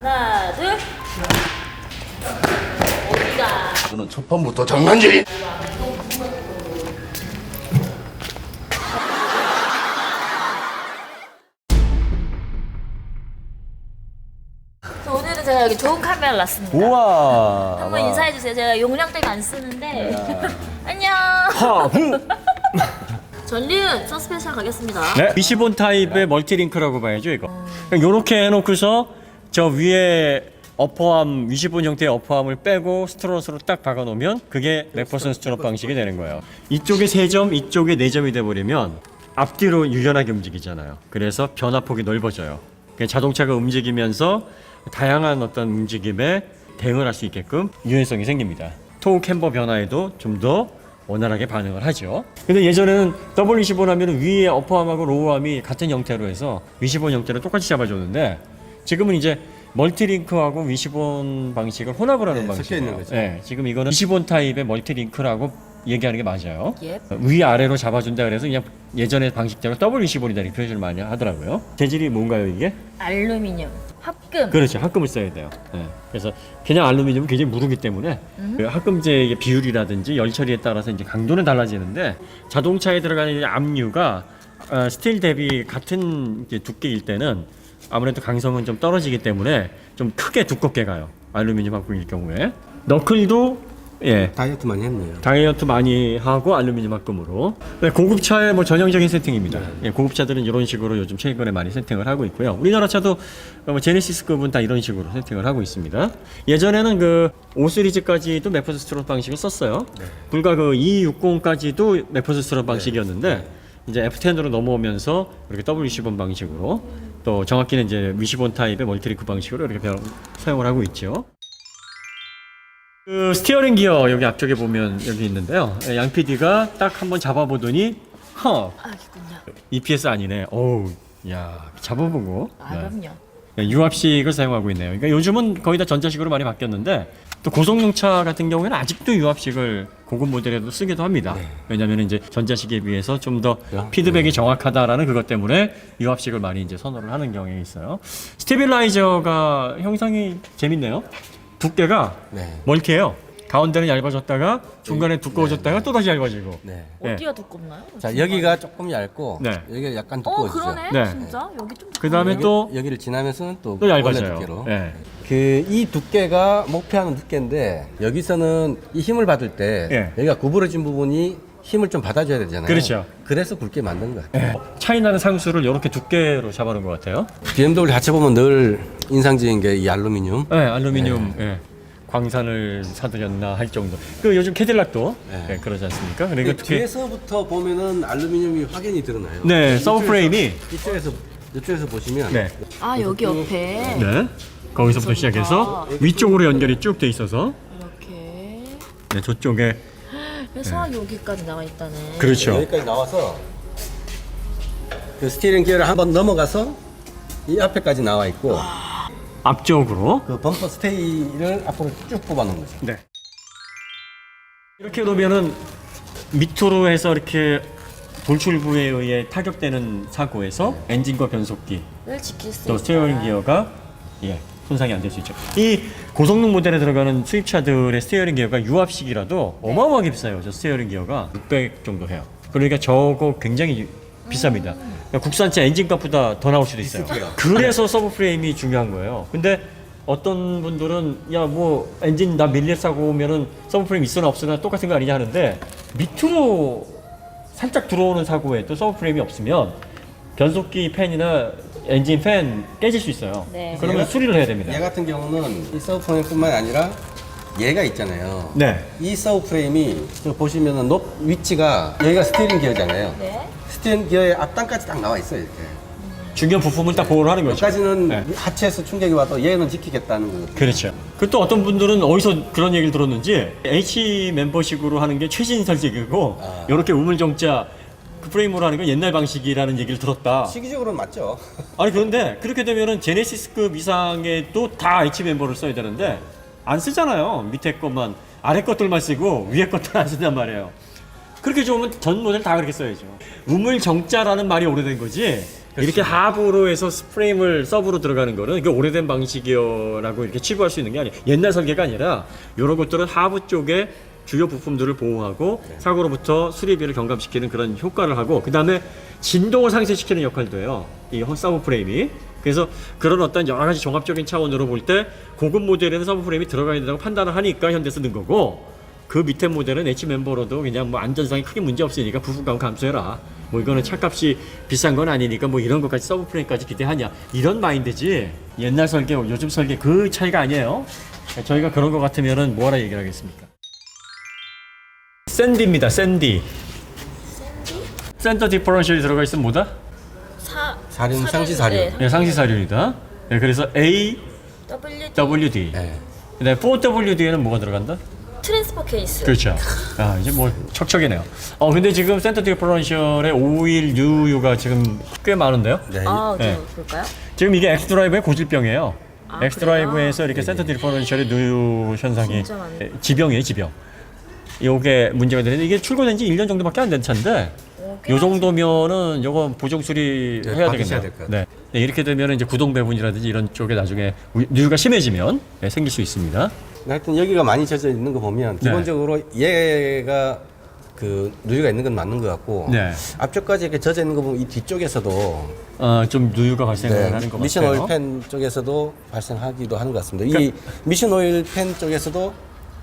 하나, 둘. 어디가? 저는 첫 판부터 장난질이. 오늘은 제가 여기 좋은 카메라를 놨습니다. 우와. 한번 인사해주세요. 제가 용량 때문에 안 쓰는데. 안녕. 하부. 전륜 서스펜션 가겠습니다. 네. 위시본 타입의 멀티링크라고 봐야죠 이거. 요렇게 해놓고서 저 위에 어퍼암 위시본 형태의 어퍼암을 빼고 스트롯으로 딱 박아놓으면 그게 맥퍼슨 스트롯 방식이 되는 거예요. 이쪽에 3점, 이쪽에 4점이 돼버리면 앞뒤로 유연하게 움직이잖아요. 그래서 변화폭이 넓어져요. 자동차가 움직이면서 다양한 어떤 움직임에 대응을 할 수 있게끔 유연성이 생깁니다. 토우 캠버 변화에도 좀 더 원활하게 반응을 하죠. 근데 예전에는 W25 하면 위에 어퍼암하고 로우암이 같은 형태로 해서 위시본 형태로 똑같이 잡아줬는데 지금은 이제 멀티링크하고 위시본 방식을 혼합을 하는 방식이에요. 섞여 있는 거죠. 네, 지금 이거는 위시본 타입의 멀티링크라고 얘기하는 게 맞아요. 예. 위아래로 잡아준다 그래서 그냥 예전의 방식대로 W25이다 이렇게 표현을 많이 하더라고요. 재질이 뭔가요 이게? 알루미늄, 합금. 그렇죠. 합금을 써야 돼요. 네. 그래서 그냥 알루미늄은 굉장히 무르기 때문에 그 합금제의 비율이라든지 열 처리에 따라서 이제 강도는 달라지는데 자동차에 들어가는 압류가 스틸 대비 같은 이제 두께일 때는 아무래도 강성은 좀 떨어지기 때문에 좀 크게 두껍게 가요. 알루미늄 합금일 경우에 너클도 예. 다이어트 많이 했네요. 다이어트 많이 하고 알루미늄 합금으로. 네, 고급차의 뭐 전형적인 세팅입니다. 예, 고급차들은 이런 식으로 요즘 최근에 많이 세팅을 하고 있고요. 우리나라 차도 뭐 제네시스급은 다 이런 식으로 세팅을 하고 있습니다. 예전에는 그 5 시리즈까지도 맥퍼슨 스트롯 방식을 썼어요. 불과 그 260까지도 맥퍼슨 스트롯 방식이었는데 이제 F10으로 넘어오면서 이렇게 W20번 방식으로 또 정확히는 이제 위시본 타입의 멀티링크 방식으로 이렇게 사용을 하고 있죠. 그 스티어링 기어 여기 앞쪽에 보면 여기 있는데요. 양 PD가 딱 한번 잡아보더니 아기군요. EPS 아니네. 어우, 야 잡아보고 그럼요. 유압식을 사용하고 있네요. 그러니까 요즘은 거의 다 전자식으로 많이 바뀌었는데 또 고성능차 같은 경우에는 아직도 유압식을 고급 모델에도 쓰기도 합니다. 왜냐하면 이제 전자식에 비해서 좀 더 피드백이 정확하다라는 그것 때문에 유압식을 많이 이제 선호를 하는 경향이 있어요. 스테빌라이저가 형상이 재밌네요. 두께가 멀티해요. 가운데는 얇아졌다가 중간에 두꺼워졌다가 또 다시 얇아지고. 네. 어디가 두껍나요? 자, 여기가 조금 얇고 네. 여기가 약간 두꺼워지죠. 그러네. 네. 진짜 여기 좀. 그 다음에 또 여기를 지나면서는 또 또 원래 얇아져요. 두께로. 네. 그 이 두께가 목표하는 두께인데 여기서는 이 힘을 받을 때 예. 여기가 구부러진 부분이 힘을 좀 받아줘야 되잖아요. 그렇죠. 그래서 굵게 만든 거야. 네. 차이 나는 상수를 이렇게 두께로 잡아놓은 것 같아요. BMW 자체 보면 늘 인상적인 게 이 알루미늄. 네, 알루미늄 광산을 사들였나 할 정도. 그 요즘 캐딜락도 네. 그러지 않습니까? 그러니까 그 뒤에서부터 보면은 알루미늄이 확연히 드러나요. 네, 서브 프레임이 이쪽에서 보시면 네, 아 여기 옆에 네, 거기서부터 시작해서 위쪽으로 연결이 쭉 돼 있어서 이렇게 네, 저쪽에 해서 여기까지 나와 있다네. 그렇죠. 여기까지 나와서 그 스티어링 기어를 한번 넘어가서 이 앞에까지 나와 있고 앞쪽으로 그 범퍼 스테이를 앞으로 쭉 뽑아놓은 거죠. 네. 이렇게 놓으면은 밑으로 해서 이렇게 돌출부에 의해 타격되는 사고에서 엔진과 변속기 를 지킬 수 또 있다. 스티어링 기어가 손상이 안 될 수 있죠. 이 고성능 모델에 들어가는 수입차들의 스티어링 기어가 유압식이라도 어마어마하게 비싸요. 저 스티어링 기어가 600 정도 해요. 그러니까 저거 굉장히 비쌉니다. 그러니까 국산차 엔진값보다 더 나올 수도 있어요. 그래서 서브 프레임이 중요한 거예요. 근데 어떤 분들은 야 뭐 엔진 나 밀려 싸고 오면은 서브 프레임 있으나 없으나 똑같은 거 아니냐 하는데 밑으로 살짝 들어오는 사고에 또 서브 프레임이 없으면 변속기 팬이나 엔진 팬 깨질 수 있어요. 네. 그러면 수리를 해야 됩니다. 얘 같은 경우는 이 서브 프레임뿐만 아니라 얘가 있잖아요. 네. 이 서브 프레임이 저 보시면은 위치가 여기가 스티어링 기어잖아요. 네. 스티어링 기어의 앞단까지 딱 나와 있어요. 이렇게. 중요한 부품을 딱 보호를 하는 거죠. 여기까지는 네. 하체에서 충격이 와도 얘는 지키겠다는 거거든요. 그렇죠. 그 또 어떤 분들은 어디서 그런 얘기를 들었는지 H 멤버식으로 하는 게 최신 설계이고 이렇게 우물정자 그 프레임으로 하는 건 옛날 방식이라는 얘기를 들었다. 시기적으로는 맞죠. 아니 그런데 그렇게 되면은 제네시스급 이상의 또 다 H 멤버를 써야 되는데 안 쓰잖아요. 밑에 것만 아래 것들만 쓰고 위에 것들 안 쓴단 말이에요. 그렇게 좋으면 전 모델 다 그렇게 써야죠. 우물정자라는 말이 오래된 거지 이렇게 하부로 해서 프레임을 서브로 들어가는 거는 이게 오래된 방식이라고 이렇게 치부할 수 있는 게 아니에요. 옛날 설계가 아니라 이런 것들은 하부 쪽에 주요 부품들을 보호하고 사고로부터 수리비를 경감시키는 그런 효과를 하고, 그 다음에 진동을 상쇄시키는 역할도 해요, 이 서브 프레임이. 그래서 그런 어떤 여러 가지 종합적인 차원으로 볼 때 고급 모델에는 서브 프레임이 들어가야 된다고 판단을 하니까 현대에서 넣은 거고, 그 밑에 모델은 H 멤버로도 그냥 뭐 안전상에 크게 문제 없으니까 부품감 감수해라, 뭐 이거는 차값이 비싼 건 아니니까 뭐 이런 것까지 서브 프레임까지 기대하냐, 이런 마인드지 옛날 설계 요즘 설계 그 차이가 아니에요. 저희가 그런 거 같으면은 뭐하라 얘기를 하겠습니까? 샌디입니다. 샌디. 센터 디퍼런셜이 들어가 있으면 뭐다? 사륜, 상시 사륜. 네, 네, 상시 사륜이다. 네, 그래서 AWD. 네. 그다음에 4WD에는 뭐가 들어간다? 트랜스퍼 케이스. 그렇죠. 아, 이제 뭐 척척이네요. 근데 지금 센터 디퍼런셜의 5일 UU가 지금 꽤 많은데요? 네. 네. 좀 볼까요? 지금 이게 엑스드라이브의 고질병이에요. 아, 엑스드라이브에서 이렇게 네, 센터 네. 디퍼런셜의 누유 현상이 진짜 많네. 지병이에요, 지병. 요게 문제가 되는데 이게 출고된 지 1년 정도밖에 안 된 차인데 요 정도면은 요거 보정 수리 네, 해야 받으셔야 되겠네요. 될 것 같아요. 네. 네, 이렇게 되면 이제 구동 배분이라든지 이런 쪽에 나중에 누유가 심해지면 생길 수 있습니다. 하여튼 여기가 많이 젖어 있는 거 보면 네. 기본적으로 얘가 그 누유가 있는 건 맞는 것 같고, 네. 앞쪽까지 이렇게 젖어 있는 거 보면 이 뒤쪽에서도 좀 누유가 발생을 하는 것 미션 같아요. 오일 팬 쪽에서도 발생하기도 하는 것 같습니다. 이 미션 오일 팬 쪽에서도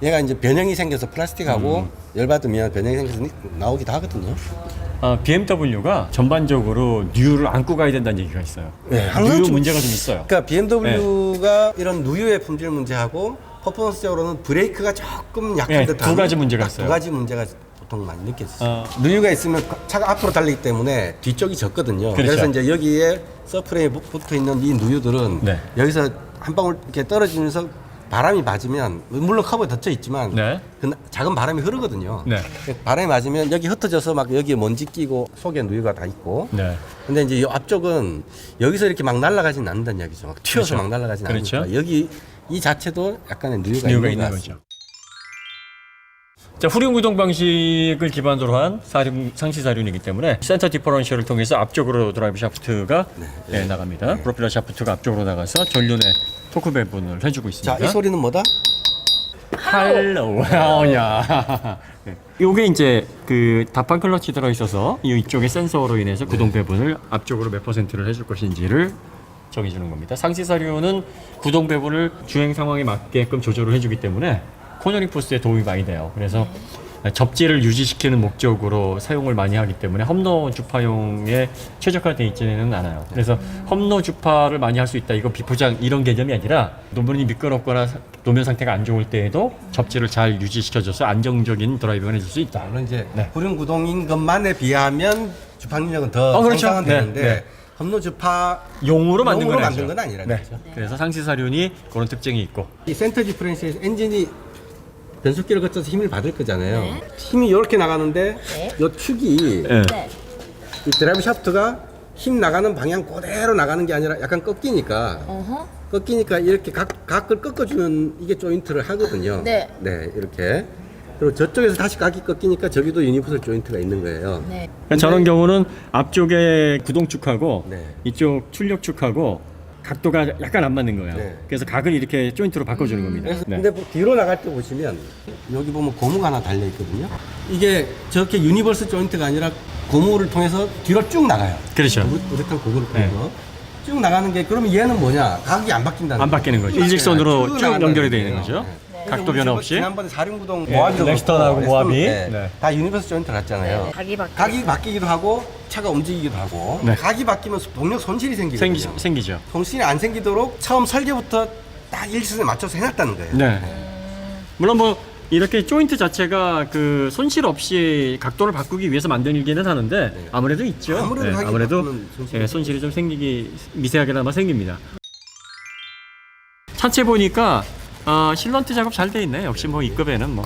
얘가 이제 변형이 생겨서 플라스틱하고 열받으면 변형이 생겨서 나오기도 하거든요. BMW가 전반적으로 누유를 안고 가야 된다는 얘기가 있어요. 네, 항상 누유 좀- 문제가 좀 있어요. 그러니까 BMW가 이런 누유의 품질 문제하고 퍼포먼스적으로는 브레이크가 조금 약한 네, 듯한 두 가지 문제가 딱 있어요. 두 가지 문제가 보통 많이 느껴졌어요. 누유가 누유가 있으면 차가 앞으로 달리기 때문에 뒤쪽이 젖거든요. 그렇죠. 그래서 이제 여기에 서프레임에 붙어 있는 이 누유들은 네. 여기서 한 방울 이렇게 떨어지면서 바람이 맞으면, 물론 커버에 닫혀 있지만 네. 그 작은 바람이 흐르거든요. 네. 바람이 맞으면 여기 흩어져서 막 여기에 먼지 끼고 속에 누유가 다 있고. 네. 근데 이제 이 앞쪽은 여기서 이렇게 막 날아가진 않는다는 이야기죠. 막 튀어서 그렇죠. 막 날아가진 그렇죠. 않으니까 여기 이 자체도 약간의 누유가 누유가 있는 있는 것 거죠. 자, 후륜 구동 방식을 기반으로 한 상시 사륜이기 때문에 센터 디퍼런셜을 통해서 앞쪽으로 드라이브 샤프트가 나갑니다. 프로필러 샤프트가 앞쪽으로 나가서 전륜에 토크 배분을 해주고 있습니다. 자, 이 소리는 뭐다? 할로우. 야. 요게 이제 그 다판 클러치 들어 있어서 이쪽에 센서로 인해서 구동 배분을 앞쪽으로 몇 퍼센트를 해줄 것인지를 정해주는 겁니다. 상시 사륜은 구동 배분을 주행 상황에 맞게끔 조절을 해주기 때문에 코너링 포스에 도움이 많이 돼요. 그래서 접지를 유지시키는 목적으로 사용을 많이 하기 때문에 험로 주파용에 최적화되어 있지는 않아요. 그래서 험로 주파를 많이 할 수 있다, 이거 비포장 이런 개념이 아니라 노면이 미끄럽거나 노면 상태가 안 좋을 때에도 접지를 잘 유지시켜줘서 안정적인 드라이빙을 해줄 수 있다. 물론 이제 네. 후륜 구동인 것만에 비하면 주파 능력은 더 그렇죠. 상상은 네, 되는데 네. 험로 주파 용으로 만든 건 아니죠. 건 아니라는 네. 거죠. 그래서 상시 사륜이 그런 특징이 있고. 이 센터 디퍼런셜에서 엔진이 변속기를 거쳐서 힘을 받을 거잖아요. 네. 힘이 이렇게 나가는데 네. 이 축이 네. 네. 이 드라이브 샤프트가 힘 나가는 방향 그대로 나가는 게 아니라 약간 꺾이니까 이렇게 각을 꺾어주는 이게 조인트를 하거든요. 네. 네, 이렇게. 그리고 저쪽에서 다시 각이 꺾이니까 저기도 유니버설 조인트가 있는 거예요. 네. 그러니까 저런 경우는 앞쪽에 구동축하고 네. 이쪽 출력축하고 각도가 약간 안 맞는 거예요. 네. 그래서 각을 이렇게 조인트로 바꿔주는 겁니다. 그래서 네. 근데 뭐 뒤로 나갈 때 보시면 여기 보면 고무가 하나 달려 있거든요. 이게 저렇게 유니버설 조인트가 아니라 고무를 통해서 뒤로 쭉 나가요. 그렇죠. 우레탄 고무를 통해서 쭉 나가는 게, 그러면 얘는 뭐냐? 각이 안 바뀐다는 안 거예요. 바뀌는 거죠. 쭉 일직선으로 쭉 쭉 나간다는 연결이 되어 있는 거예요. 거죠. 네. 각도 그래서 변화 우리 없이. 지난번에 사륜구동 네, 모하비도 렉스턴하고 그렇고, 모하비. 네. 네. 다 유니버설 조인트를 했잖아요. 각이 바뀌기도 하고 차가 움직이기도 하고. 네. 각이 바뀌면 동력 손실이 생기거든요. 생기죠. 손실이 안 생기도록 처음 설계부터 딱 일직선에 맞춰서 해놨다는 거예요. 네. 물론 뭐 이렇게 조인트 자체가 그 손실 없이 각도를 바꾸기 위해서 만들기는 하는데 아무래도 있죠. 아무래도 각이 아무래도 바꾸면 손실이 손실이 좀 생기기 미세하게나마 생깁니다. 차체 보니까 실런트 작업 잘 돼 있네. 역시 뭐 이급에는 뭐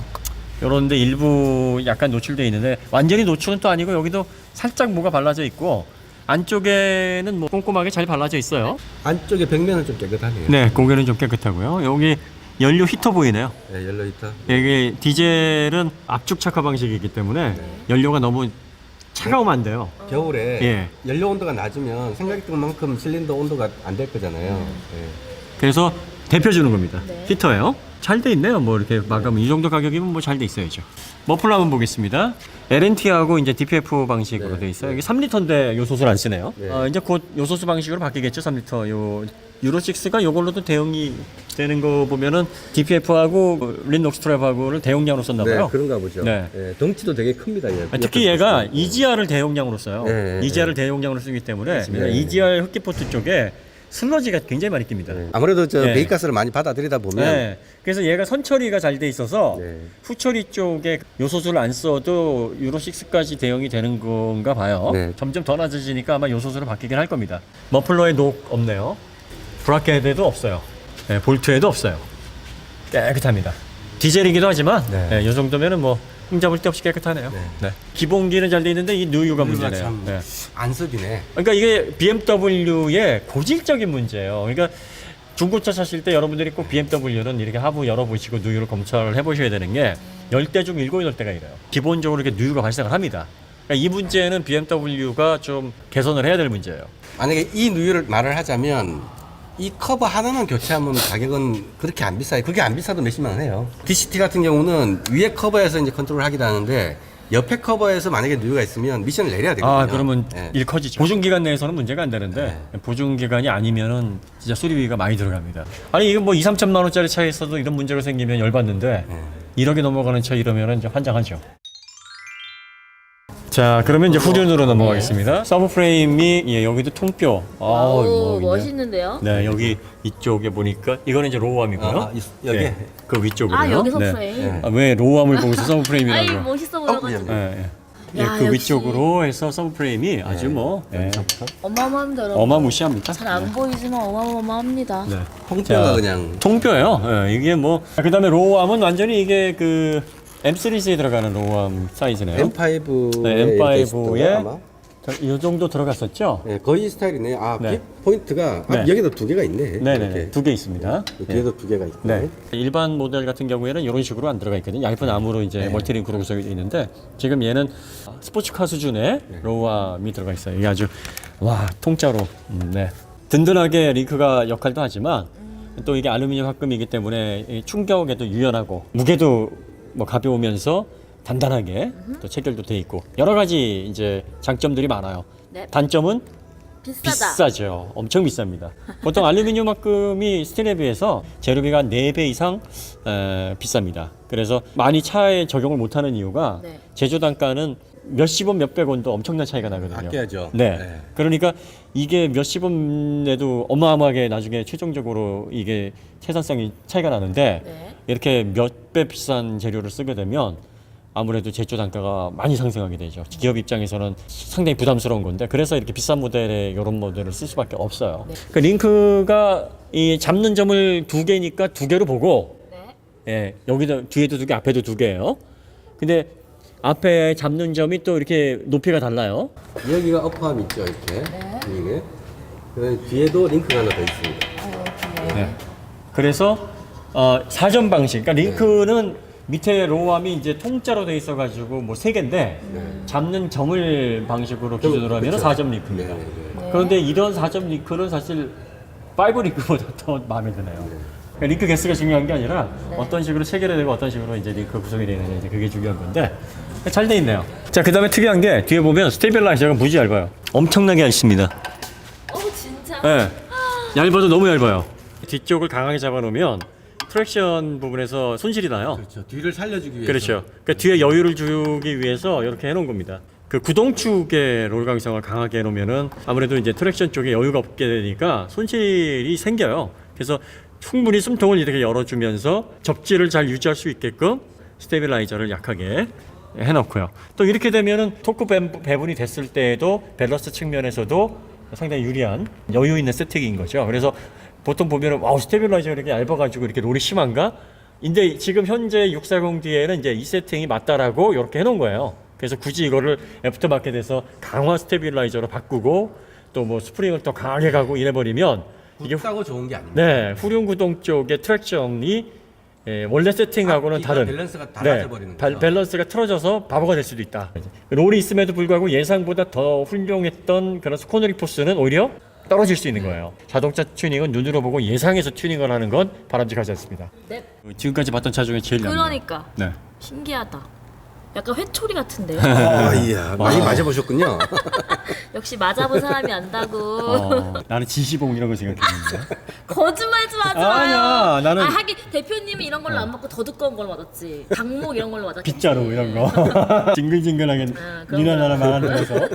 요런데 일부 약간 노출돼 있는데 완전히 노출은 또 아니고 여기도 살짝 뭐가 발라져 있고 안쪽에는 뭐 꼼꼼하게 잘 발라져 있어요. 안쪽에 벽면은 좀 깨끗하네요. 네, 고개는 좀 깨끗하고요. 여기 연료 히터 보이네요. 네, 옐로우 히터. 여기 디젤은 압축 착화 방식이기 때문에 연료가 너무 차가우면 안 돼요. 겨울에 예. 연료 온도가 낮으면 생각했던 만큼 실린더 온도가 안 될 거잖아요. 예. 그래서 데펴주는 겁니다. 네. 히터예요. 잘 돼 있네요. 뭐 이렇게 마감이 이 정도 가격이면 뭐 잘 돼 있어야죠. 머플러 한번 보겠습니다. LNT하고 이제 DPF 방식으로 네. 돼 있어요. 이게 3리터인데 요소수를 안 쓰네요. 네. 이제 곧 요소수 방식으로 바뀌겠죠. 3리터. 요 유로 6가 요걸로도 대응이 되는 거 보면은 DPF하고 린녹스 트랩하고를 대용량으로 썼나 봐요. 네, 그런가 보죠. 네. 예, 덩치도 되게 큽니다. 얘. 특히 얘가 EGR을 대용량으로 써요. 네, EGR을 대용량으로 쓰기 때문에 네. EGR 흡기포트 쪽에 슬러지가 굉장히 많이 낍니다. 네. 아무래도 저 네. 배기가스를 많이 받아들이다 보면 네. 그래서 얘가 선처리가 잘 돼 있어서 네. 후처리 쪽에 요소수를 안 써도 유로 6까지 대응이 되는 건가 봐요. 네. 점점 더 낮아지니까 아마 요소수로 바뀌긴 할 겁니다. 머플러에 녹 없네요. 브라켓에도 없어요. 네, 볼트에도 없어요. 깨끗합니다. 디젤이기도 하지만 네. 이 정도면은 뭐 흠잡을 데 없이 깨끗하네요. 네. 기본기는 잘 돼 있는데 이 누유가 문제네요. 참 네. 안습이네. 그러니까 이게 BMW의 고질적인 문제예요. 그러니까 중고차 사실 때 여러분들이 꼭 BMW는 이렇게 하부 열어보시고 누유를 검찰을 해보셔야 되는 게 10대 중 7, 8대가 이래요. 기본적으로 이렇게 누유가 발생을 합니다. 그러니까 이 문제는 BMW가 좀 개선을 해야 될 문제예요. 만약에 이 누유를 말을 하자면 이 커버 하나만 교체하면 가격은 그렇게 안 비싸요. 그게 안 비싸도 몇십만 원 해요. DCT 같은 경우는 위에 커버에서 이제 컨트롤을 하기도 하는데 옆에 커버에서 만약에 누유가 있으면 미션을 내려야 되거든요. 아, 그러면 네. 일 커지죠. 보증기간 내에서는 문제가 안 되는데 보증기간이 아니면은 진짜 수리비가 많이 들어갑니다. 아니 이거 뭐 2, 3천만 원짜리 차에서도 이런 문제가 생기면 열받는데 1억이 넘어가는 차 이러면은 이제 환장하죠. 자, 그러면 이제 후륜으로 넘어가겠습니다. 서브프레임이 예, 여기도 통뼈. 오, 뭐 멋있는데요? 네, 여기 이쪽에 보니까 이거는 이제 로우암이고요. 아, 여기? 네, 그 위쪽으로요. 아, 여기서 네. 프레임. 아, 왜 로우암을 보고서 아이, 서브프레임이라고? 멋있어 보여가지고. 예, 예. 야, 그 역시. 위쪽으로 해서 서브프레임이 아주 뭐 예, 어마어마합니다, 여러분. 어마무시합니다. 잘 안 보이지만 어마어마합니다. 네. 통뼈가 자, 그냥 통뼈예요. 예, 이게 뭐 그다음에 로우암은 완전히 이게 그 M3에 들어가는 로우암 사이즈네요. M5에 네, M5에 아마. 이 정도 들어갔었죠. 네, 거의 스타일이네. 아, 네. 빅 포인트가 네. 여기도 두 개가 있네. 네네, 이렇게. 두 개 있습니다. 뒤에도 두 개가 있고. 네. 일반 모델 같은 경우에는 이런 식으로 안 들어가 있거든요. 얇은 암으로 이제 멀티링크로 구성이 되어 있는데 지금 얘는 스포츠카 수준의 로우암이 들어가 있어요. 이게 아주 와 통짜로 네. 든든하게 링크가 역할도 하지만 또 이게 알루미늄 합금이기 때문에 이 충격에도 유연하고 무게도 뭐 가벼우면서 단단하게 또 체결도 돼 있고 여러 가지 이제 장점들이 많아요. 네. 단점은 비싸다. 비싸죠. 엄청 비쌉니다. 보통 알루미늄 합금이 스틸에 비해서 재료비가 한 4배 이상 비쌉니다. 그래서 많이 차에 적용을 못하는 이유가 네. 제조 단가는 몇십 원, 몇백 원도 엄청난 차이가 나거든요. 아껴야죠. 네. 네. 그러니까 이게 몇십 원에도 어마어마하게 나중에 최종적으로 이게 생산성이 차이가 나는데 네. 이렇게 몇 배 비싼 재료를 쓰게 되면 아무래도 제조 단가가 많이 상승하게 되죠. 기업 입장에서는 상당히 부담스러운 건데 그래서 이렇게 비싼 모델의 이런 모델을 쓸 수밖에 없어요. 네. 그 링크가 이 잡는 점을 두 개니까 두 개로 보고 네. 예, 여기도 뒤에도 두 개, 앞에도 두 개예요. 근데 앞에 잡는 점이 또 이렇게 높이가 달라요. 여기가 어퍼함 있죠, 이렇게. 이게. 그다음에 뒤에도 링크가 하나 더 있습니다. 네. 그래서 4점 방식. 그러니까 링크는 밑에 로우암이 이제 통짜로 돼 있어가지고 뭐 3개인데 잡는 점을 방식으로 기준으로 하면 그렇죠. 4점 링크입니다. 네, 네. 그런데 이런 4점 링크는 사실 5 링크보다 더 마음에 드네요. 그러니까 링크 개수가 중요한 게 아니라 어떤 식으로 체결이 되고 어떤 식으로 이제 링크 구성이 되느냐 이제 그게 중요한 건데 잘 돼 있네요. 자, 그다음에 특이한 게 뒤에 보면 스테빌라이저가 무지 얇아요. 엄청나게 얇습니다. 진짜? 네. 얇아도 너무 얇아요. 뒤쪽을 강하게 잡아놓으면 트랙션 부분에서 손실이 나요. 그렇죠. 뒤를 살려주기 위해서. 그렇죠. 그러니까 뒤에 여유를 주기 위해서 이렇게 해놓은 겁니다. 그 구동축의 롤 강성을 강하게 해놓으면은 아무래도 이제 트랙션 쪽에 여유가 없게 되니까 손실이 생겨요. 그래서 충분히 숨통을 이렇게 열어주면서 접지를 잘 유지할 수 있게끔 스테빌라이저를 약하게 해놓고요. 또 이렇게 되면은 토크 배분이 됐을 때에도 밸런스 측면에서도 상당히 유리한 여유 있는 세팅인 거죠. 그래서 보통 보면은 와우 스테빌라이저가 이렇게 얇아가지고 이렇게 롤이 심한가? 근데 지금 현재 640D에는 이제 이 세팅이 맞다라고 이렇게 해놓은 거예요. 그래서 굳이 이거를 애프터마켓에서 강화 스테빌라이저로 바꾸고 또 뭐 스프링을 더 강하게 가고 이래버리면 이게 싸고 좋은 게 아닙니다. 네 후륜 구동 쪽의 트랙션이 원래 세팅하고는 다른 밸런스가 달라져 버리는 거죠. 밸런스가 틀어져서 바보가 될 수도 있다. 롤이 있음에도 불구하고 예상보다 더 훌륭했던 그런 스코너리 포스는 오히려 떨어질 수 있는 거예요. 자동차 튜닝은 눈으로 보고 예상해서 튜닝을 하는 건 바람직하지 않습니다. 네. 지금까지 봤던 차 중에 제일 납니다. 그러니까 네. 신기하다. 약간 회초리 같은데요. 이야, 많이 맞아보셨군요. 역시 맞아본 사람이 안다고. 나는 지시봉 이런 거 생각했는데. 거짓말 좀 하지 마요. 아니야, 나는- 하긴 대표님이 이런 걸로 안 맞고 더 두꺼운 걸로 맞았지. 강목 이런 걸로 맞았지. 빗자루 이런 거. 징글징글하게 그런 니나 거. 나나 말 안 들어서.